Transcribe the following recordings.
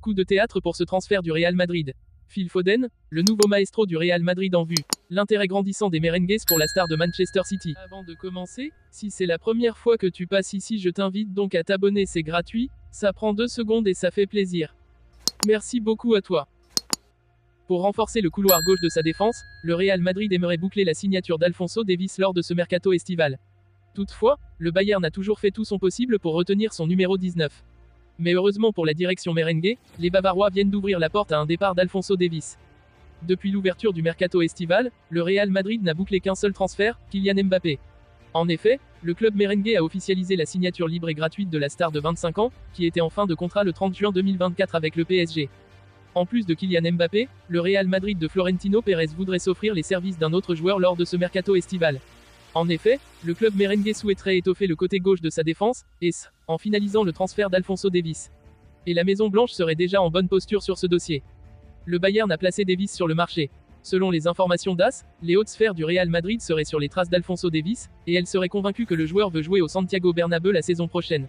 Coup de théâtre pour ce transfert du Real Madrid. Phil Foden, le nouveau maestro du Real Madrid en vue. L'intérêt grandissant des merengues pour la star de Manchester City. Avant de commencer, si c'est la première fois que tu passes ici, je t'invite donc à t'abonner, c'est gratuit, ça prend 2 secondes et ça fait plaisir. Merci beaucoup à toi. Pour renforcer le couloir gauche de sa défense, le Real Madrid aimerait boucler la signature d'Alphonso Davies lors de ce mercato estival. Toutefois, le Bayern a toujours fait tout son possible pour retenir son numéro 19. Mais heureusement pour la direction merengue, les Bavarois viennent d'ouvrir la porte à un départ d'Alphonso Davies. Depuis l'ouverture du mercato estival, le Real Madrid n'a bouclé qu'un seul transfert, Kylian Mbappé. En effet, le club merengue a officialisé la signature libre et gratuite de la star de 25 ans, qui était en fin de contrat le 30 juin 2024 avec le PSG. En plus de Kylian Mbappé, le Real Madrid de Florentino Pérez voudrait s'offrir les services d'un autre joueur lors de ce mercato estival. En effet, le club merengue souhaiterait étoffer le côté gauche de sa défense, en finalisant le transfert d'Alphonso Davies. Et la Maison Blanche serait déjà en bonne posture sur ce dossier. Le Bayern a placé Davies sur le marché. Selon les informations d'AS, les hautes sphères du Real Madrid seraient sur les traces d'Alphonso Davies, et elles seraient convaincues que le joueur veut jouer au Santiago Bernabéu la saison prochaine.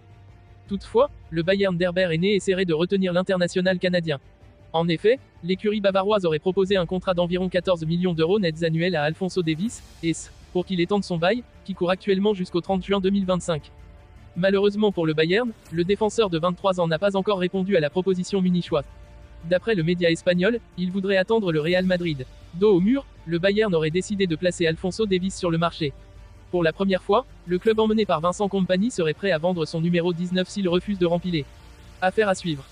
Toutefois, le Bayern d'Herber est né et essaierait de retenir l'international canadien. En effet, l'écurie bavaroise aurait proposé un contrat d'environ 14 millions d'euros nets annuels à Alphonso Davies, pour qu'il étende son bail, qui court actuellement jusqu'au 30 juin 2025. Malheureusement pour le Bayern, le défenseur de 23 ans n'a pas encore répondu à la proposition munichoise. D'après le média espagnol, il voudrait attendre le Real Madrid. Dos au mur, le Bayern aurait décidé de placer Alphonso Davies sur le marché. Pour la première fois, le club emmené par Vincent Kompany serait prêt à vendre son numéro 19 s'il refuse de remplir. Affaire à suivre.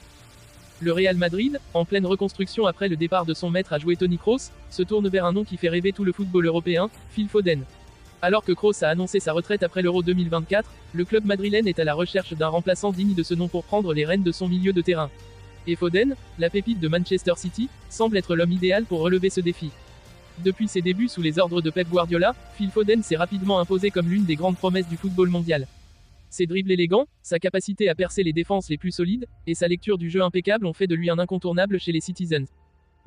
Le Real Madrid, en pleine reconstruction après le départ de son maître à jouer Toni Kroos, se tourne vers un nom qui fait rêver tout le football européen, Phil Foden. Alors que Kroos a annoncé sa retraite après l'Euro 2024, le club madrilène est à la recherche d'un remplaçant digne de ce nom pour prendre les rênes de son milieu de terrain. Et Foden, la pépite de Manchester City, semble être l'homme idéal pour relever ce défi. Depuis ses débuts sous les ordres de Pep Guardiola, Phil Foden s'est rapidement imposé comme l'une des grandes promesses du football mondial. Ses dribbles élégants, sa capacité à percer les défenses les plus solides, et sa lecture du jeu impeccable ont fait de lui un incontournable chez les Citizens.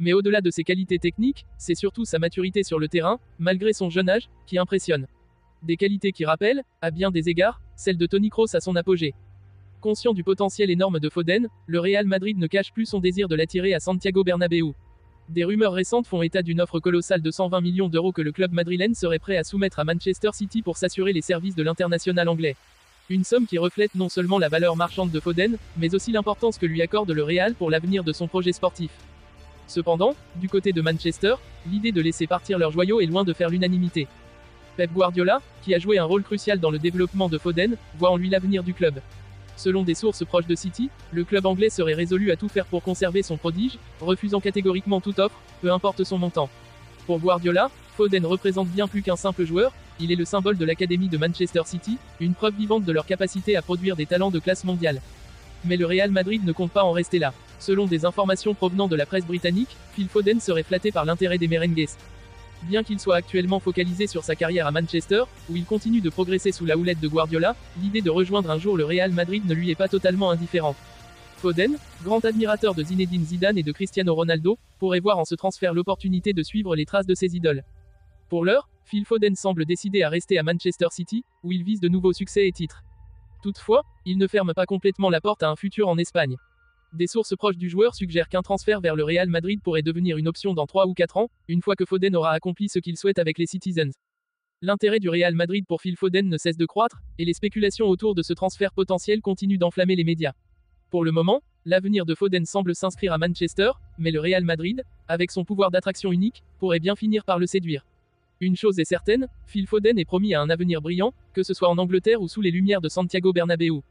Mais au-delà de ses qualités techniques, c'est surtout sa maturité sur le terrain, malgré son jeune âge, qui impressionne. Des qualités qui rappellent, à bien des égards, celles de Toni Kroos à son apogée. Conscient du potentiel énorme de Foden, le Real Madrid ne cache plus son désir de l'attirer à Santiago Bernabéu. Des rumeurs récentes font état d'une offre colossale de 120 millions d'euros que le club madrilène serait prêt à soumettre à Manchester City pour s'assurer les services de l'international anglais. Une somme qui reflète non seulement la valeur marchande de Foden, mais aussi l'importance que lui accorde le Real pour l'avenir de son projet sportif. Cependant, du côté de Manchester, l'idée de laisser partir leur joyau est loin de faire l'unanimité. Pep Guardiola, qui a joué un rôle crucial dans le développement de Foden, voit en lui l'avenir du club. Selon des sources proches de City, le club anglais serait résolu à tout faire pour conserver son prodige, refusant catégoriquement toute offre, peu importe son montant. Pour Guardiola, Foden représente bien plus qu'un simple joueur, il est le symbole de l'académie de Manchester City, une preuve vivante de leur capacité à produire des talents de classe mondiale. Mais le Real Madrid ne compte pas en rester là. Selon des informations provenant de la presse britannique, Phil Foden serait flatté par l'intérêt des merengues. Bien qu'il soit actuellement focalisé sur sa carrière à Manchester, où il continue de progresser sous la houlette de Guardiola, l'idée de rejoindre un jour le Real Madrid ne lui est pas totalement indifférente. Foden, grand admirateur de Zinedine Zidane et de Cristiano Ronaldo, pourrait voir en ce transfert l'opportunité de suivre les traces de ses idoles. Pour l'heure, Phil Foden semble décidé à rester à Manchester City, où il vise de nouveaux succès et titres. Toutefois, il ne ferme pas complètement la porte à un futur en Espagne. Des sources proches du joueur suggèrent qu'un transfert vers le Real Madrid pourrait devenir une option dans 3 ou 4 ans, une fois que Foden aura accompli ce qu'il souhaite avec les Citizens. L'intérêt du Real Madrid pour Phil Foden ne cesse de croître, et les spéculations autour de ce transfert potentiel continuent d'enflammer les médias. Pour le moment, l'avenir de Foden semble s'inscrire à Manchester, mais le Real Madrid, avec son pouvoir d'attraction unique, pourrait bien finir par le séduire. Une chose est certaine, Phil Foden est promis à un avenir brillant, que ce soit en Angleterre ou sous les lumières de Santiago Bernabéu.